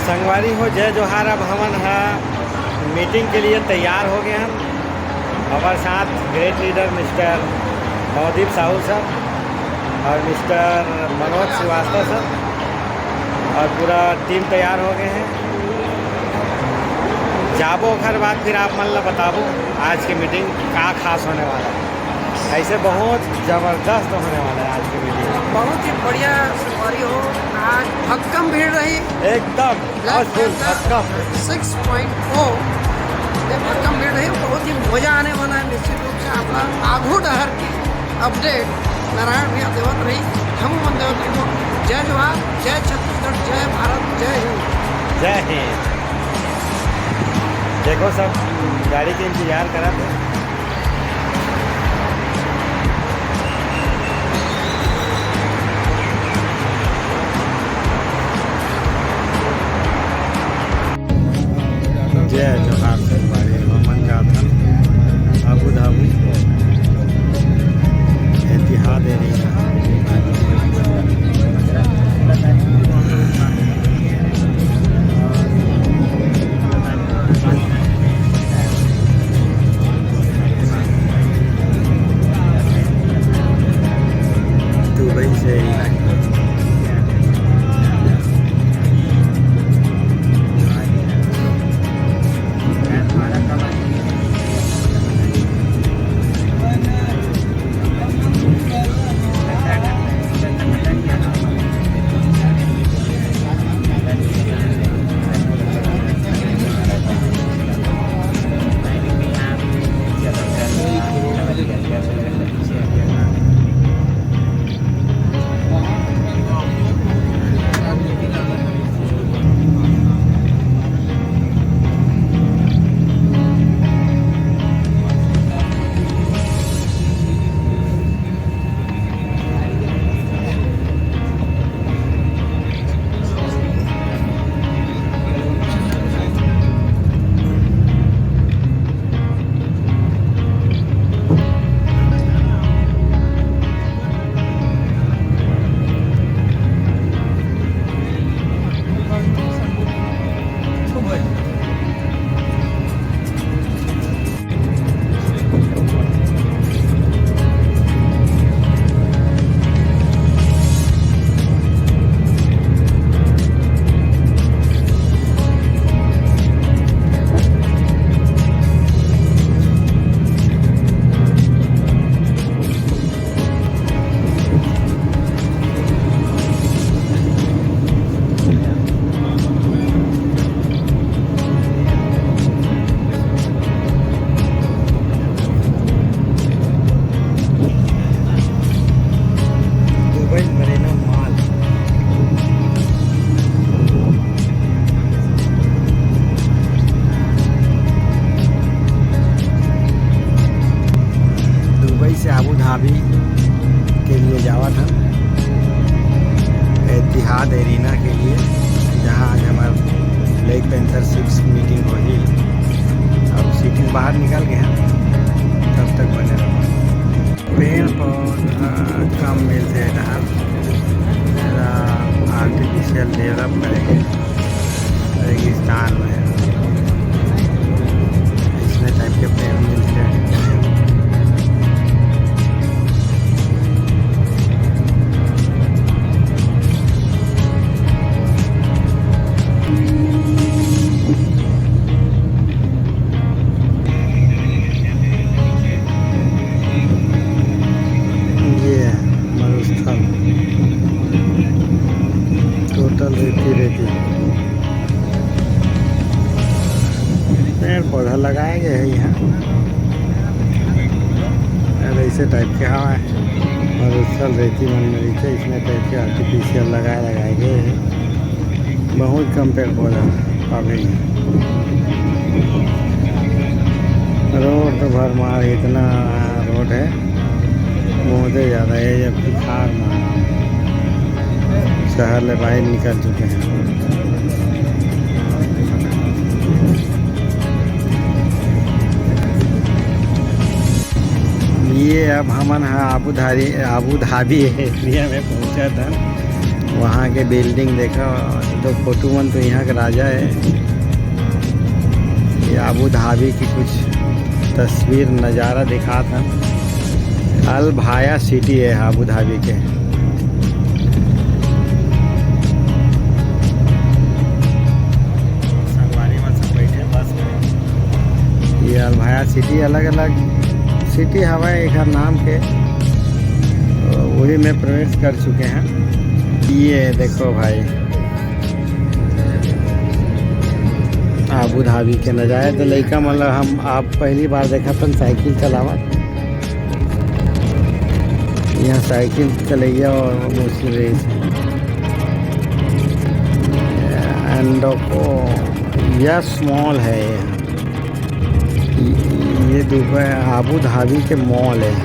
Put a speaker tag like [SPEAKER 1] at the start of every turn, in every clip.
[SPEAKER 1] संगवारी हो जय जोहार। अब हमन मीटिंग के लिए तैयार हो गए हम। हमारे साथ great leader mister Navdeep Sahu sir और मिस्टर मनोज श्रीवास्तव सर और पूरा टीम तैयार हो गए हैं। जाबो हर बात फिर आप मन ला बताबो आज की मीटिंग का खास होने वाला है। ऐसे बहुत ज़बरदस्त होने वाला है आज की मीटिंग।
[SPEAKER 2] बहुत ही बढ़िया सवारी हो। आज भक्कम भीड़ रही
[SPEAKER 1] एकदम भक्कम
[SPEAKER 2] 6.0 भक्कम भीड़ रही। बहुत ही मजा आने वाला है। निश्चित रूप से अपना आगू डहर की अपडेट नारायण भैया देवत रही। हम मन देवत रही को जय जोहार, जय छत्तीसगढ़, जय भारत, जय हिंद।
[SPEAKER 1] जय हिंद। देखो सब गाड़ी के इंतजार करा थे। जय जोहार सरकारी मोहम्मद जाथन अबू धाबी एतिहाद एरिया। दुबई से अबू धाबी के लिए जावा था एतिहाद एरिना के लिए, जहाँ आज हमारा ब्लैक पैंथर 6 मीटिंग होगी। अब सीटिंग बाहर निकल गए हैं, तब तक बने रहो। पेड़ पौधा कम मिलते हैं जहाँ आर्टिफिशियल डेवलप करेंगे रेगिस्तान में, इसमें टाइप के पेड़ मिलते हैं। टोटल रेती पेड़ पौधा लगाए गए हैं यहाँ, ऐसे टाइप के हवा है। और उसल रेती मन में नीचे इसमें टाइप के आर्टिफिशियल लगाए गए हैं। बहुत कम पेड़ पौधा पावे। रोड तो भरमार इतना रोड है, बहुत ज़्यादा है। जब खार मार शहर ले बाहर निकल चुके हैं। ये अब हमन आबू धाबी एरिया में पहुँचा था। वहाँ के बिल्डिंग देखो, तो फोटो मन तो यहाँ का राजा है। ये आबू धाबी की कुछ तस्वीर नज़ारा दिखा था। अल भाया सिटी है आबू धाबी के। संगवारी में सब बैठे बस में। ये अल भाया सिटी अलग अलग सिटी हवा एक नाम के, वही में प्रवेश कर चुके हैं। ये देखो भाई आबू धाबी के नज़ारे तो लड़का मतलब हम आप पहली बार देखा था साइकिल चलावत। यहाँ साइकिल चलैया और मुश्किल रेस एंडोको यस मॉल है। ये दुबई आबू धाबी के मॉल है।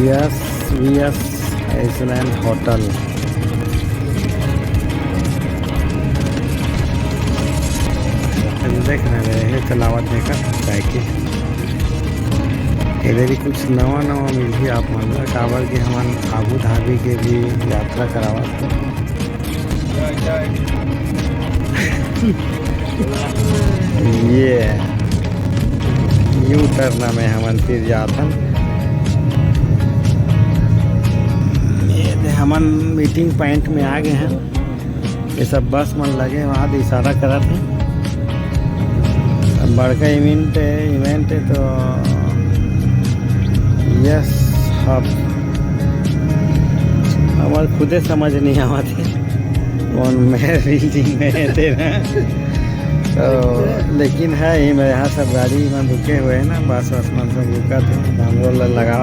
[SPEAKER 1] यस वीएस आइसलैंड होटल। देख रहे हैं चलावत देखा साइकिल। इधर ही कुछ नवा नवा मिली आप मन काबर के हमन आबू धाबी के भी यात्रा करावत। ये यू टर्न में हमन फिर जातन। हमन मीटिंग पॉइंट में आ गए हैं। ये सब बस मन लगे वहाँ तो इशारा करा थे। बड़का इवेंट है तो यस हब हमारे खुदे समझ नहीं आवा थे कौन में बिल्डिंग में थे ना। तो लेकिन है ही मेरे यहाँ सब गाड़ी में रुके हुए हैं ना, बस वस मन सब रुका थे। हम लोग लगा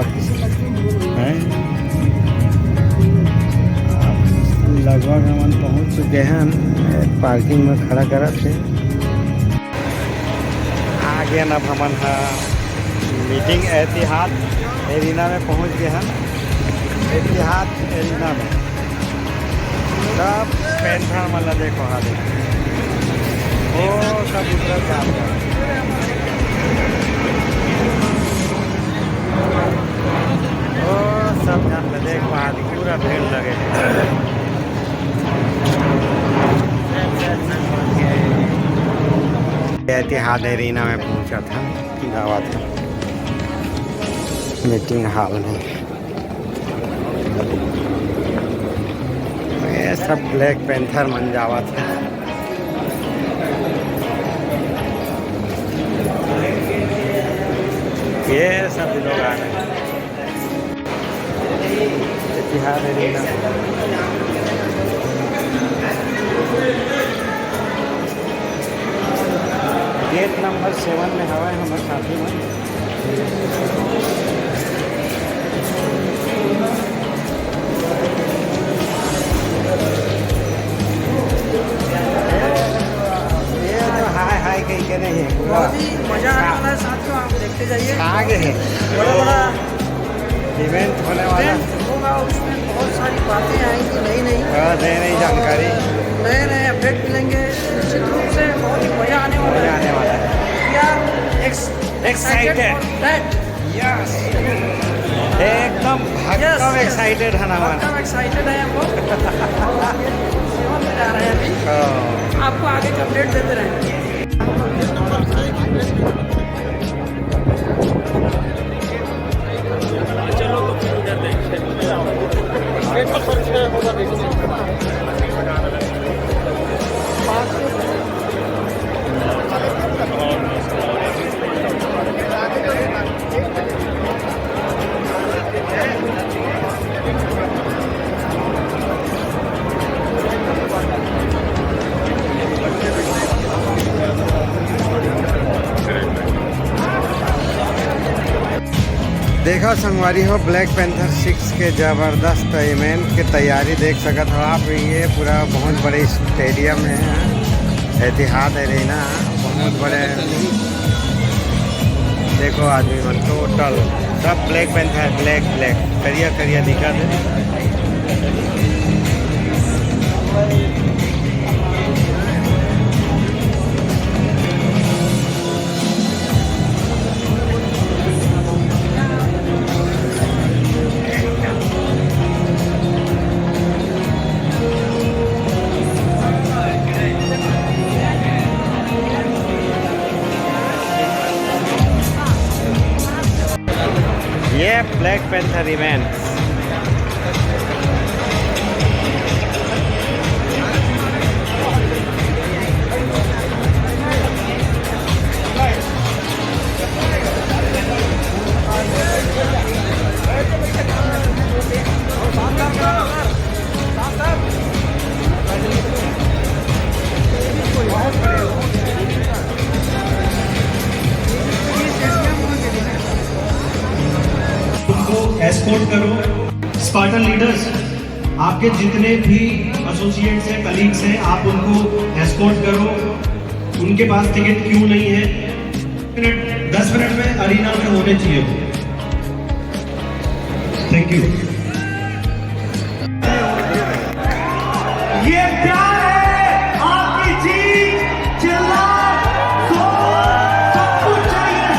[SPEAKER 1] हैं लगभग हम पहुँच चुके हैं। पार्किंग में खड़ा करा थे। आगे अब हमन मीटिंग एतिहाद एरिना में पहुंच गए हैं। एतिहाद एरिना में सब पेंथर मतलब देखो हाँ देखो वो सब उतर काम कर। वो सब जान में देख पा पूरा भीड़ लगे। एतिहाद एरिना में पहुंचा था, जावा था मीटिंग हॉल में। ये सब ब्लैक पैंथर मन जावा था। ये सब लोग आ रहे हैं एतिहाद एरिना। गेट नंबर 7 में हवा है हमारे साथी में। ये तो हाय हाय कहीं के नहीं है।
[SPEAKER 2] बहुत ही मजा आने वाला है साथियों, आप देखते जाइए।
[SPEAKER 1] आगे है
[SPEAKER 2] बड़ा
[SPEAKER 1] इवेंट होने वाला
[SPEAKER 2] होगा, उसमें बहुत सारी बातें आएंगी, नई
[SPEAKER 1] नई जानकारी,
[SPEAKER 2] नए अपडेट मिलेंगे। निश्चित रूप से बहुत ही मजा आने वाला है।
[SPEAKER 1] एक्साइटेड यस एकदम भक्कम एक्साइटेड है ना हमारा।
[SPEAKER 2] एक्साइटेड है हम लोग। सेवन में जा रहे हैं अभी। आपको आगे के अपडेट देते रहेंगे। चलो तो फिर उधर देखते
[SPEAKER 1] देखो संगवारी हो ब्लैक पैंथर 6 के ज़बरदस्त इवेंट की तैयारी देख सकते हो आप। ये पूरा बहुत बड़े स्टेडियम है एतिहाद एरिना, बहुत बड़े। देखो आदमी मन टोटल सब ब्लैक पैंथर ब्लैक करिया करिया दिखा दे। है ब्लैक पैंथर इवेंट।
[SPEAKER 3] एस्कॉर्ट करो। स्पार्टन लीडर्स, आपके जितने भी एसोसिएट्स हैं, कलीग्स हैं, आप उनको एस्कॉर्ट करो। उनके पास टिकट क्यों नहीं है? 10 मिनट में अरीना में होने चाहिए। Thank you. ये प्यार है, आपकी जीत, चिल्ला, सब कुछ चाहिए।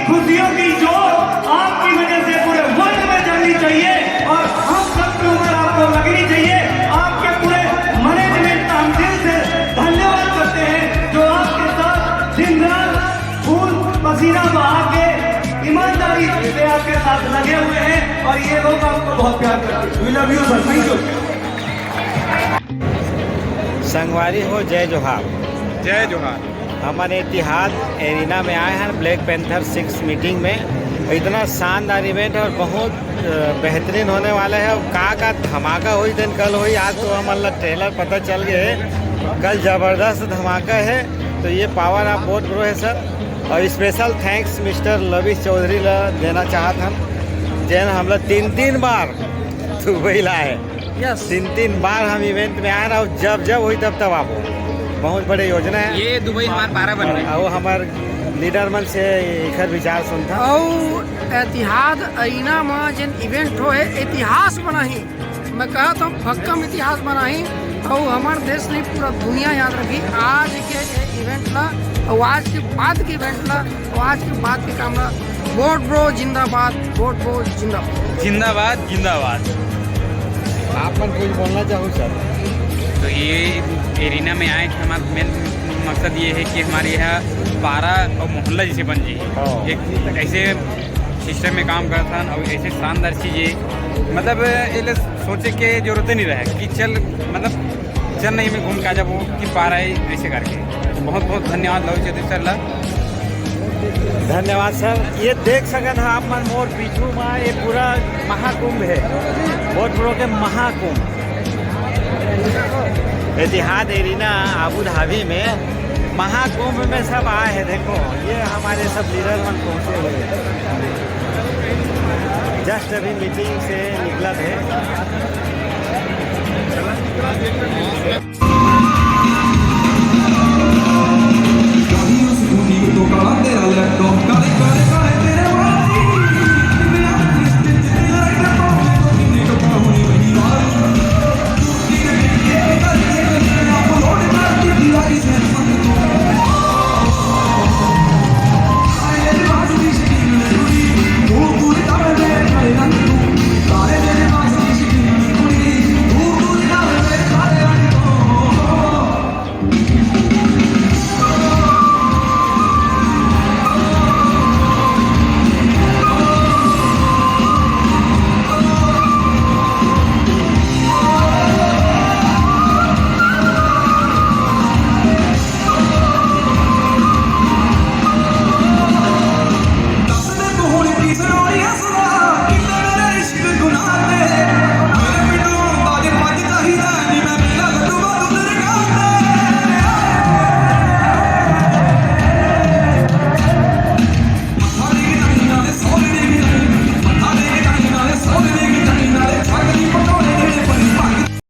[SPEAKER 3] खुशियों की जोत आपकी वजह से पूरे वर्ल्ड में चलनी चाहिए और हम सबकी उम्र आपको लगनी चाहिए। आपके पूरे मैनेजमेंट का हम दिल से धन्यवाद करते हैं, जो आपके साथ दिन रात खून पसीना बहा के ईमानदारी से आपके साथ लगे हुए हैं और ये लोग आपको बहुत प्यार करते हैं। We love you sir, thank you.
[SPEAKER 1] संगवारी हो, जय जोहार।
[SPEAKER 4] जय जोहार।
[SPEAKER 1] हमारे इतिहाद एरिना में आए हैं ब्लैक पैंथर 6 मीटिंग में। इतना शानदार इवेंट और बहुत बेहतरीन होने वाला है। का धमाका हुई दिन कल हुई, आज तो हमारा ट्रेलर पता चल गए। कल ज़बरदस्त धमाका है। तो ये पावर ऑफ बोट ब्रो है सर। और special thanks mister Lavish Chaudhary ला देना चाहत हम, जैन हम लोग 3 बार दुबई लाए।
[SPEAKER 2] यस,
[SPEAKER 1] 3 बार हम इवेंट में आए और जब हुई तब आप बहुत बड़े योजना है।
[SPEAKER 4] ये दुबई हमारे 12 बन रहे
[SPEAKER 1] और हमारे लीडर मन से एकर विचार सुनता।
[SPEAKER 2] और एतिहाद अरीना में जिन इवेंट हो है इतिहास बनाही, मैं कहता हूँ भक्कम इतिहास बनाही। और हमारे देश ने पूरा दुनिया याद रखी आज के इवेंट ला, और आज के बाद के इवेंट ला, और आज के बाद के काम ला। बोट ब्रो जिंदाबाद, बोट ब्रो जिंदाबाद।
[SPEAKER 4] जिंदाबाद जिंदाबाद।
[SPEAKER 1] आप मन कुछ बोलना चाहूँ सर?
[SPEAKER 4] तो ये एरिना में आए कि हमारा मेन मकसद ये है कि हमारे यहाँ पारा और मोहल्ला जैसे बन जाए। एक ऐसे सिस्टम में काम करता और ऐसे शानदार चीज़ें, मतलब ये सोचे के जरूरत नहीं रहे कि चल नहीं मैं घूम के आ जाऊँ कि पारा है ऐसे करके। बहुत बहुत धन्यवाद लव चौधरी सर ला।
[SPEAKER 1] धन्यवाद सर। ये देख सकते हैं आप मन मोर पीछू में ये पूरा महाकुंभ है, बोट ब्रो के महाकुंभ। इतिहाद एरिना आबू धाबी में महाकुंभ में सब आए हैं। देखो ये हमारे सब लीडर मन पहुँचे हुए हैं। जस्ट अभी मीटिंग से निकला थे।